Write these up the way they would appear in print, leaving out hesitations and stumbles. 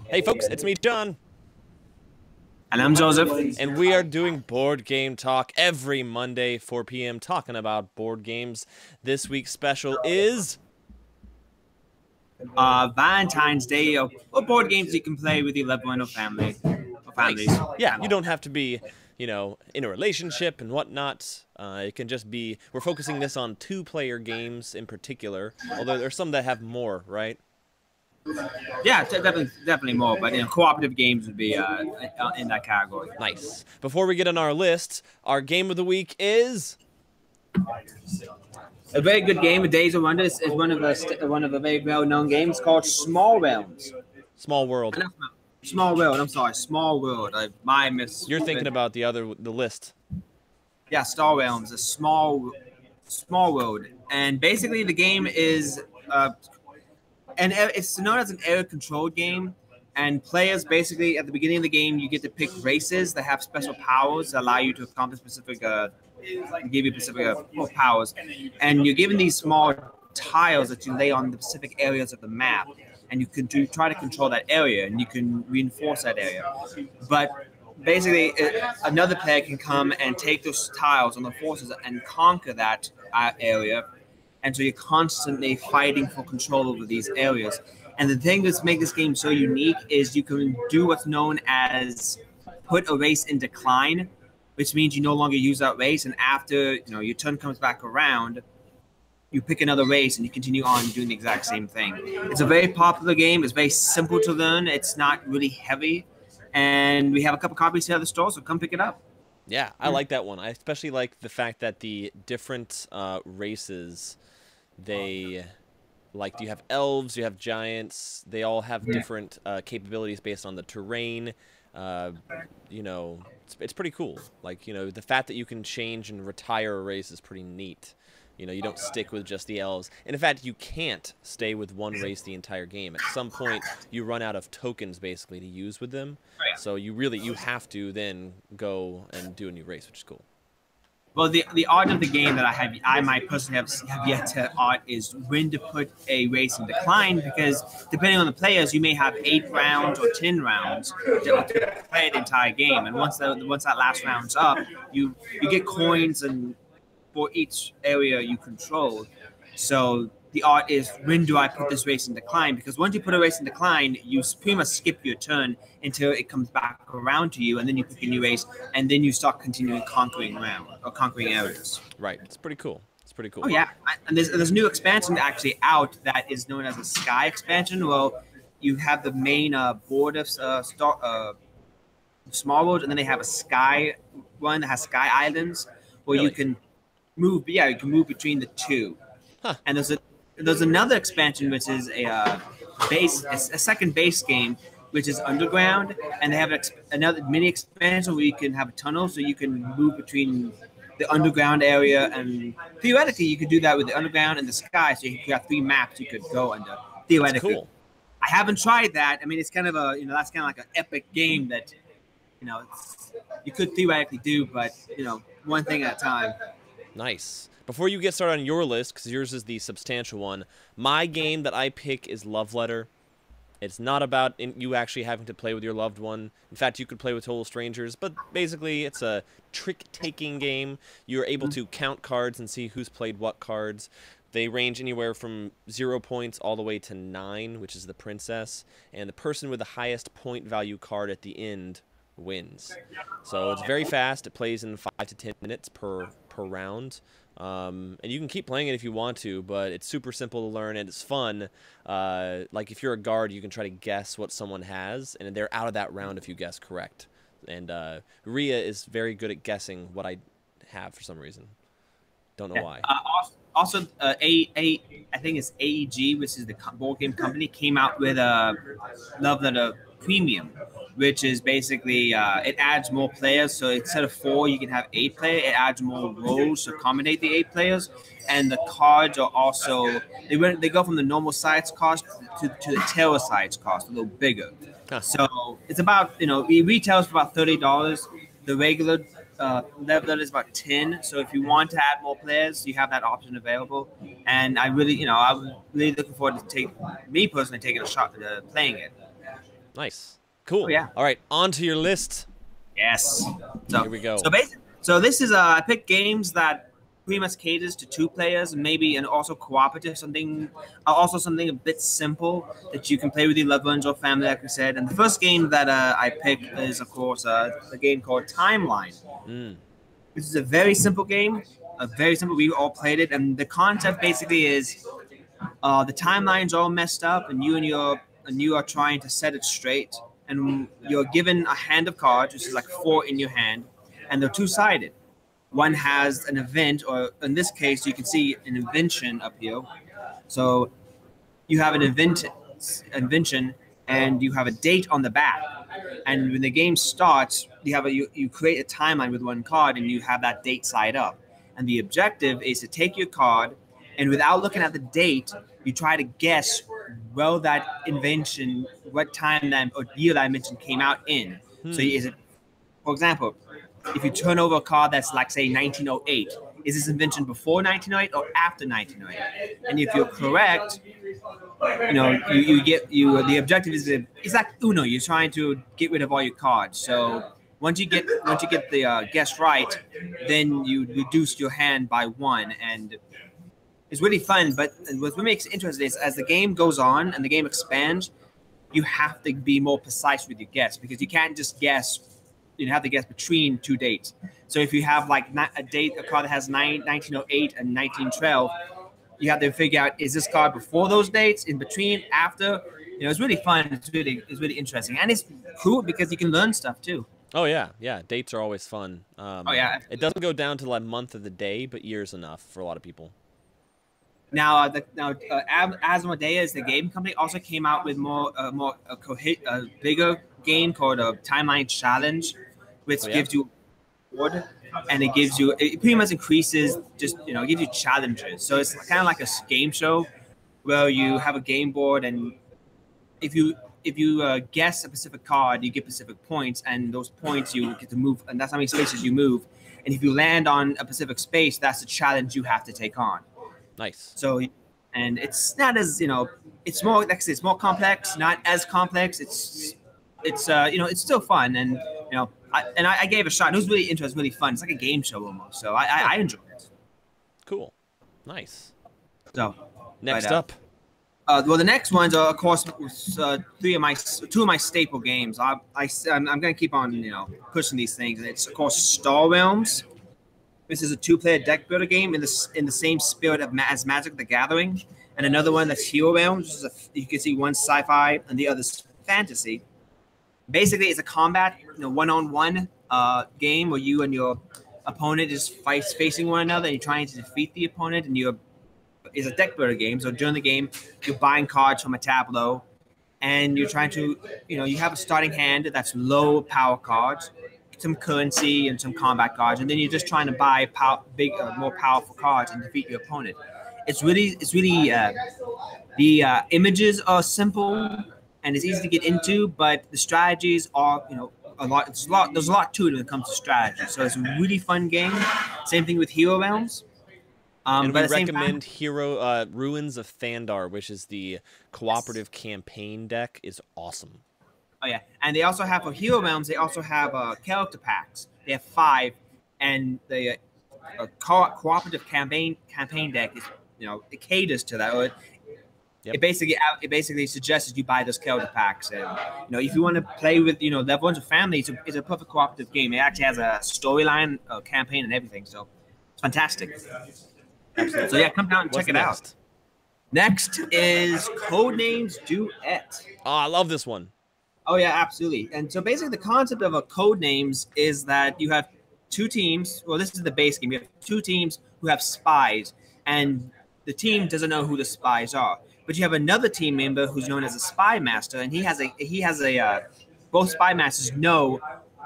Hey folks, it's me, John. And I'm Joseph. And we are doing Board Game Talk every Monday, 4 p.m., talking about board games. This week's special is Valentine's Day, or board games you can play with your loved one or family. Or families. Nice. Yeah, you don't have to be, in a relationship and whatnot. It can just be, we're focusing this on two-player games in particular, although there's some that have more, right? Yeah, definitely more, but cooperative games would be in that category. Nice. Before we get on our list, our game of the week is a very good game. Days of Wonder is one of the very well-known games called Small Realms. Small World. Small World. I'm sorry, Small World. My miss. You're thinking about the list. Yeah, Star Realms, a small world, and basically the game is and it's known as an area-controlled game. And players basically at the beginning of the game, you get to pick races that have special powers that allow you to accomplish specific, give you specific powers. And you're given these small tiles that you lay on the specific areas of the map, and you can try to control that area, and you can reinforce that area. But basically, another player can come and take those tiles on the forces and conquer that area. And so you're constantly fighting for control over these areas. And the thing that's make this game so unique is you can do what's known as put a race in decline, which means you no longer use that race. And after your turn comes back around, you pick another race and you continue on doing the exact same thing. It's a very popular game. It's very simple to learn. It's not really heavy. And we have a couple copies here at the store, so come pick it up. Yeah, I like that one. I especially like the fact that the different races, you have elves, you have giants, they all have different capabilities based on the terrain. It's pretty cool. The fact that you can change and retire a race is pretty neat. You don't stick with just the elves. And in fact, you can't stay with one race the entire game. At some point, you run out of tokens, basically, to use with them. So you have to then go and do a new race, which is cool. Well, the art of the game that I might personally have yet to art is when to put a race in decline, because depending on the players, you may have 8 rounds or 10 rounds to play the entire game. And once that last round's up, you get coins and for each area you control. So the art is, when do I put this race in decline? Because once you put a race in decline, you pretty much skip your turn until it comes back around to you, and then you pick a new race, and then you start continuing conquering areas. Right. It's pretty cool. Oh yeah, and there's a new expansion actually out that is known as a Sky expansion. Well, you have the main board of Small World, and then they have a Sky one that has Sky Islands where you can move. Yeah, you can move between the two. Huh. And there's another expansion which is a second base game, which is Underground, and they have another mini expansion where you can have a tunnel, so you can move between the underground area, and theoretically you could do that with the underground and the sky. So you could have 3 maps you could go under. Theoretically, cool. I haven't tried that. I mean, it's kind of that's kind of like an epic game that you could theoretically do, but one thing at a time. Nice. Before you get started on your list, because yours is the substantial one, my game that I pick is Love Letter. It's not about you actually having to play with your loved one. In fact, you could play with total strangers, but basically it's a trick-taking game. You're able to count cards and see who's played what cards. They range anywhere from 0 points all the way to 9, which is the princess, and the person with the highest point value card at the end wins. So it's very fast. It plays in 5 to 10 minutes per round. And you can keep playing it if you want to, but it's super simple to learn and it's fun. Like if you're a guard, you can try to guess what someone has, and they're out of that round if you guess correct. And Rhea is very good at guessing what I have for some reason. Don't know why. Also, I think it's AEG, which is the board game company, came out with a Love Letter Premium, which is basically it adds more players. So instead of 4, you can have 8 players. It adds more roles to accommodate the 8 players, and the cards are also they go from the normal size cost to the terror size cost, a little bigger. Huh. So it's about it retails for about $30. The regular level is about 10. So if you want to add more players, you have that option available. And I really, I'm really looking forward to taking a shot at playing it. Nice. Cool. Oh yeah. All right, on to your list. Yes. So Here we go. So this is I picked games that pretty much caters to 2 players, and also cooperative, also something a bit simple that you can play with your loved ones or family, like we said. And the first game that I picked is, of course, a game called Timeline. This is a very simple game. Very simple. We all played it, and the concept basically is the timeline's all messed up, and you are trying to set it straight. And you're given a hand of cards, which is like 4 in your hand, and they're two-sided. One has an event, or in this case, you can see an invention up here. So you have an invention, and you have a date on the back. And when the game starts, you create a timeline with one card, and you have that date side up. And the objective is to take your card, and without looking at the date, you try to guess that invention, what time that or year that invention came out in. So is it, for example, if you turn over a card that's like, say, 1908, is this invention before 1908 or after 1908? And if you're correct, the objective is it's like Uno. You're trying to get rid of all your cards. So once you get the guess right, then you reduce your hand by 1, and it's really fun. But what makes it interesting is as the game goes on and the game expands, you have to be more precise with your guess, because you can't just guess. You have to guess between 2 dates. So if you have like a card that has 1908 and 1912, you have to figure out, is this card before those dates, in between, after? It's really fun. It's really interesting, and it's cool because you can learn stuff too. Oh yeah, dates are always fun. Oh yeah. It doesn't go down to like month of the day, but year's enough for a lot of people. Now, Asmodeus, the game company, also came out with a bigger game called a Timeline Challenge, which gives you a board, and it pretty much increases it gives you challenges. So it's kind of like a game show where you have a game board, and if you guess a specific card, you get specific points, and those points you get to move, and that's how many spaces you move. And if you land on a specific space, that's the challenge you have to take on. Nice. So, and it's not as it's more, like I said, it's more complex, not as complex. It's still fun, and I gave it a shot. It was really interesting, really fun. It's like a game show almost. So I enjoyed it. Cool, nice. So next up. Well, the next ones are, of course, two of my staple games. I'm gonna keep on pushing these things, and it's, of course, Star Realms. This is a 2-player deck builder game in the same spirit as Magic the Gathering, and another one that's Hero Realms. You can see one's sci-fi and the other's fantasy. Basically, it's a combat, one-on-one game where you and your opponent is facing one another, and you're trying to defeat the opponent. And it's a deck builder game. So during the game, you're buying cards from a tableau, and you're trying to, you have a starting hand that's low power cards, some currency, and some combat cards, and then you're just trying to buy more powerful cards and defeat your opponent. It's really the images are simple and it's easy to get into, but the strategies are a lot. There's a lot to it when it comes to strategy. So it's a really fun game. Same thing with Hero Realms. And we recommend Ruins of Thandar, which is the cooperative campaign deck. Is awesome. Oh yeah, and they also have, for Hero Realms, they also have character packs. They have 5, and the cooperative campaign deck is it caters to that. Yep. It basically suggests you buy those character packs, and if you want to play with loved ones or family, it's a perfect cooperative game. It actually has a storyline, campaign, and everything, so it's fantastic. Absolutely. So yeah, come down and check it out. Next is Codenames Duet. Oh, I love this one. Oh yeah, absolutely. And so basically, the concept of a Codenames is that you have 2 teams. Well, this is the base game. You have 2 teams who have spies, and the team doesn't know who the spies are. But you have another team member who's known as a spy master, and he has a both spy masters know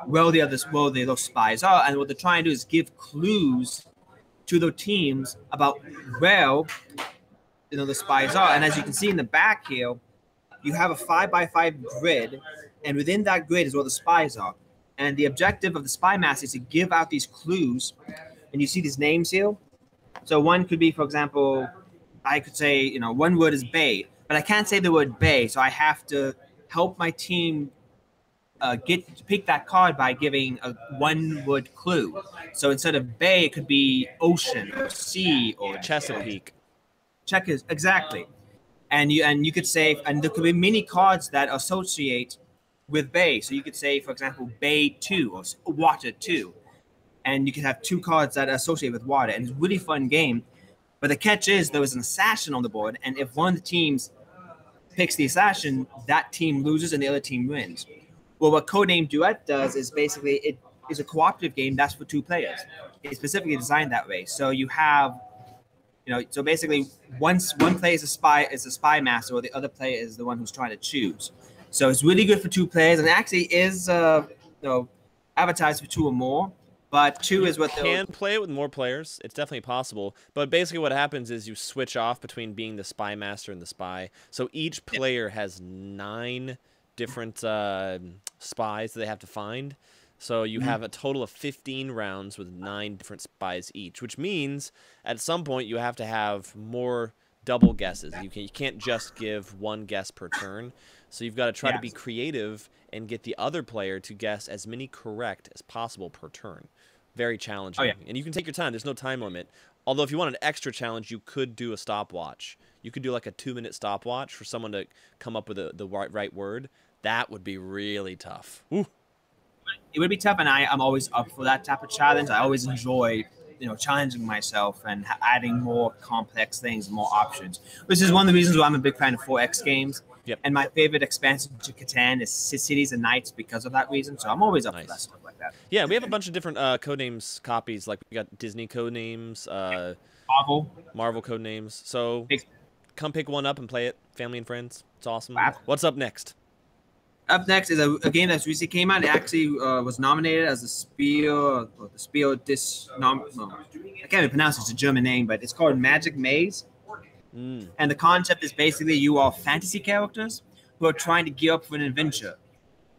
where those spies are, and what they're trying to do is give clues to the teams about where the spies are. And as you can see in the back here, you have a 5x5 grid, and within that grid is where the spies are. And the objective of the spy master is to give out these clues. And you see these names here. So one could be, for example, I could say, one word is bay, but I can't say the word bay, so I have to help my team pick that card by giving a one-word clue. So instead of bay, it could be ocean or sea or Chesapeake. checkers. Exactly. And you could say, and there could be many cards that associate with bay. So you could say, for example, bay 2 or water 2. And you could have 2 cards that associate with water. And it's a really fun game. But the catch is there was an assassin on the board. And if one of the teams picks the assassin, that team loses and the other team wins. Well, what Codename Duet does is basically it is a cooperative game that's for 2 players. It's specifically designed that way. So you have, so basically one player is a spy master, or the other player is the one who's trying to choose. So it's really good for 2 players, and it actually is advertised for 2 or more. But 2 is what you can play it with more players. It's definitely possible. But basically what happens is you switch off between being the spy master and the spy. So each player has 9 different spies that they have to find. So you have a total of 15 rounds with 9 different spies each, which means at some point you have to have more double guesses. You can't just give 1 guess per turn. So you've got to try to be creative and get the other player to guess as many correct as possible per turn. Very challenging. And you can take your time. There's no time limit. Although if you want an extra challenge, you could do a stopwatch. You could do like a 2-minute stopwatch for someone to come up with the right word. That would be really tough. Ooh. It would be tough, and I'm always up for that type of challenge. I always enjoy, challenging myself and adding more complex things, more options, which is one of the reasons why I'm a big fan of 4X games. Yep. And my favorite expansion to Catan is Cities and Knights because of that reason. So I'm always up for that stuff like that. Yeah, we have a bunch of different Codenames copies. Like we got Disney Codenames, Marvel Codenames. So come pick one up and play it, family and friends. It's awesome. Wow. What's up next? Up next is a game that's recently came out. It actually was nominated as I can't even pronounce it. It's a German name, but it's called Magic Maze. And the concept is basically you are fantasy characters who are trying to gear up for an adventure.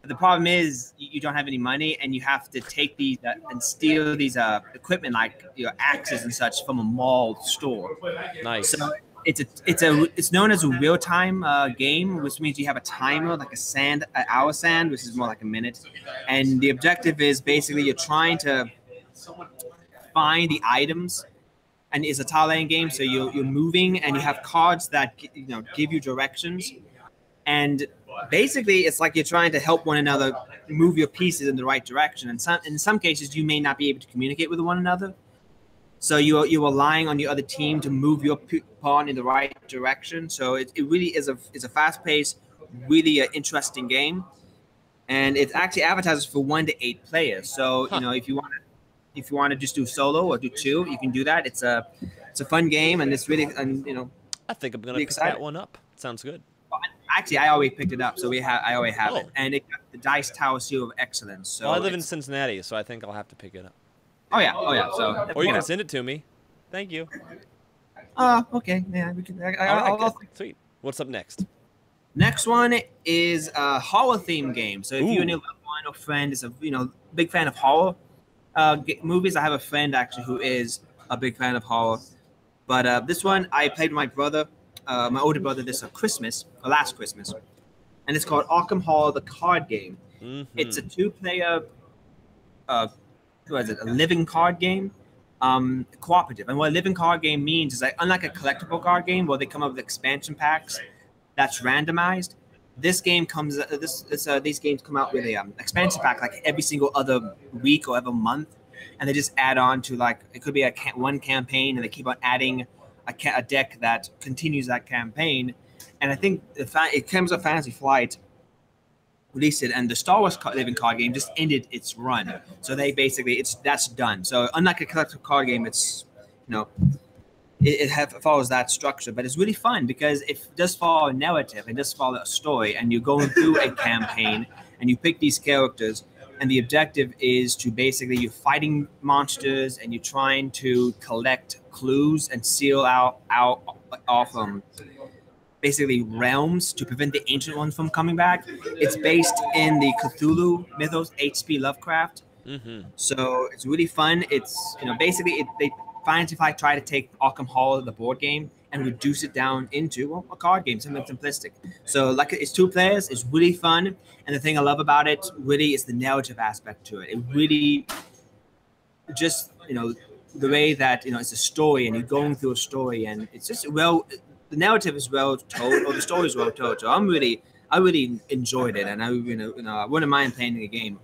But the problem is you don't have any money, and you have to take these and steal these equipment like axes and such from a mall store. Nice. So it's known as a real-time game, which means you have a timer, like an hour sand, which is more like a minute. And the objective is basically you're trying to find the items. And it's a tile laying game, so you're moving, and you have cards that give you directions, and basically it's like you're trying to help one another move your pieces in the right direction. And in some cases, you may not be able to communicate with one another, so you're relying on the other team to move your pawn in the right direction. So it really is a fast-paced, really interesting game, and it actually advertises for 1 to 8 players. So if you want to just do solo or do 2, you can do that. It's a fun game, and it's really I think I'm gonna pick that one up. Sounds good. Well, actually, I always picked it up, so I always have it, and it got the Dice Tower Seal of Excellence. So I live in Cincinnati, so I think I'll have to pick it up. Oh yeah. So or you can send it to me. Thank you. Okay. Yeah, we can. Sweet. What's up next? Next one is a horror theme game. So if you and your loved one or friend is a big fan of horror movies, I have a friend actually who is a big fan of horror. But this one I played with my brother, my older brother, last Christmas, and it's called Arkham Horror: The Card Game. It's a 2-player, a living card game, cooperative. And what a living card game means is that unlike a collectible card game where they come up with expansion packs that's randomized, these games come out with a expansion pack like every single other week or every month, and they just add on to it could be one campaign, and they keep on adding a deck that continues that campaign. And I think it comes with Fantasy Flight released it, and the Star Wars living card game just ended its run. So they basically that's done. So unlike a collectible card game, it's it follows that structure, but it's really fun because it does follow a narrative, it does follow a story, and you're going through a campaign, and you pick these characters, and the objective is to basically you're fighting monsters, and you're trying to collect clues and seal out basically realms to prevent the ancient ones from coming back. It's based in the Cthulhu mythos, H.P. Lovecraft. So it's really fun. It's basically they Fantasy Flight tried to take Arkham Horror, the board game, and reduce it down into, well, a card game, something simplistic. So like it's 2 players, it's really fun. And the thing I love about it really is the narrative aspect to it. It really just, the way that, it's a story and you're going through a story and it's just, the narrative is well told or the story is well told. So I really enjoyed it, and I wouldn't mind playing the game.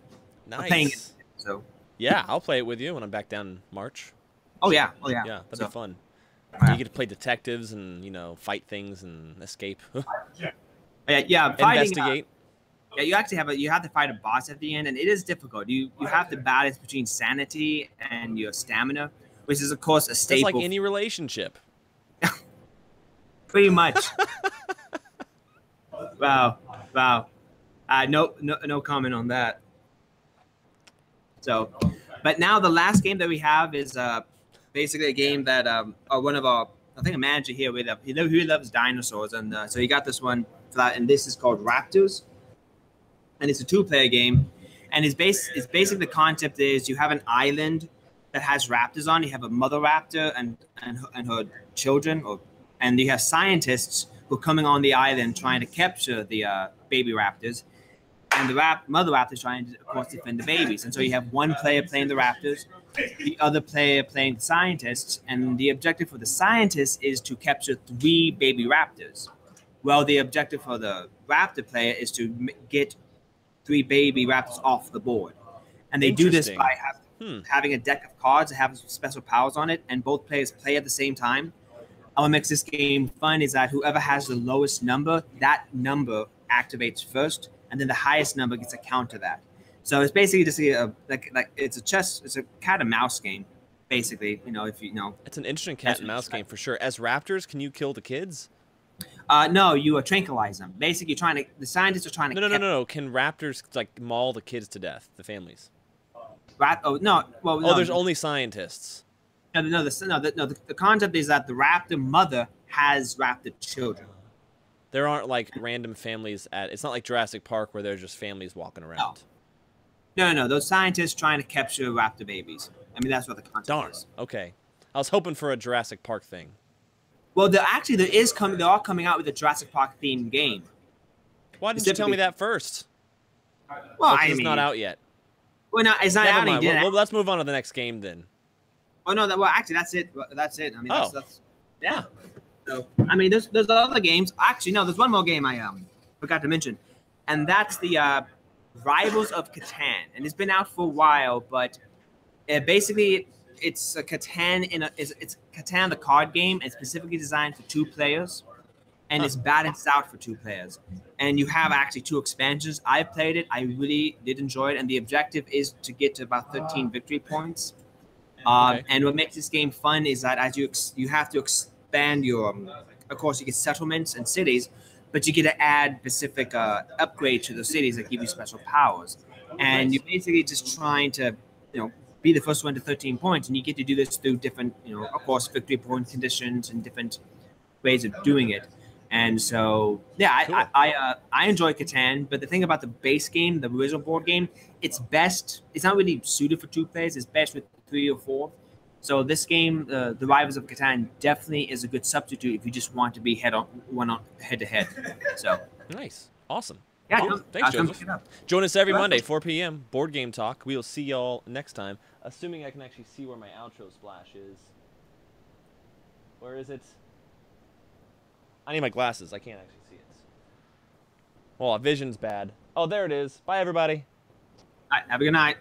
Nice. Playing it, so yeah, I'll play it with you when I'm back down in March. Oh yeah. Yeah, that'd be fun. Right. You get to play detectives and fight things and escape. yeah. Fighting, investigate. you actually have to fight a boss at the end, and it is difficult. You have to balance between sanity and your stamina, which is of course a staple. It's like any relationship. Pretty much. Wow. No comment on that. So, but now the last game that we have is basically a game that one of our, I think a manager here he loves dinosaurs, and so he got this one for that, and this is called Raptors, and it's a 2-player game, and it's basically the concept is you have an island that has raptors on. You have a mother raptor and her children, and you have scientists who are coming on the island trying to capture the baby raptors. And the mother raptor is trying to, of course, defend the babies. And so you have one player playing the raptors, the other player playing the scientists. And the objective for the scientists is to capture 3 baby raptors. Well, the objective for the raptor player is to get 3 baby raptors off the board. And they do this by having a deck of cards that have special powers on it, and both players play at the same time. What makes this game fun is that whoever has the lowest number, that number activates first, and then the highest number gets a count to that. So it's basically just it's a cat and mouse game, basically. It's an interesting cat and mouse game for sure. As raptors, can you kill the kids? No, you tranquilize them. Basically, the scientists are trying to. No. Can raptors maul the kids to death, the families? No. There's only scientists. No. The concept is that the raptor mother has raptor children. There aren't random families it's not like Jurassic Park where there's just families walking around. No. Those scientists trying to capture raptor babies. I mean, that's what the concept is. Okay. I was hoping for a Jurassic Park thing. Well, they are coming out with a Jurassic Park themed game. Why didn't you tell me that first? Well, it's not out yet. Well, no, it's not out yet. Well, let's move on to the next game then. Oh no! Actually, that's it. That's it. I mean, that's yeah. Huh. So, I mean, there's other games. Actually, no, there's one more game I forgot to mention, and that's the Rivals of Catan, and it's been out for a while, but basically it's a Catan it's Catan the card game, and specifically designed for 2 players, and it's balanced out for 2 players. And you have actually 2 expansions. I played it. I really did enjoy it, and the objective is to get to about 13 victory points. And what makes this game fun is that as you have to expand your, of course, you get settlements and cities, but you get to add specific upgrades to the cities that give you special powers. And you're basically just trying to, be the first one to 13 points, and you get to do this through different, of course, victory point conditions and different ways of doing it. And so, yeah, cool. I enjoy Catan, but the thing about the base game, the original board game, it's not really suited for 2 players. It's best with 3 or 4. So this game, the Rivals of Catan, definitely is a good substitute if you just want to be head to head. So nice, awesome. Yeah, cool. Thanks, Joseph. Join us every Monday, 4 p.m. Board Game Talk. We will see y'all next time. Assuming I can actually see where my outro splash is. Where is it? I need my glasses. I can't actually see it. Well, vision's bad. Oh, there it is. Bye, everybody. All right, have a good night.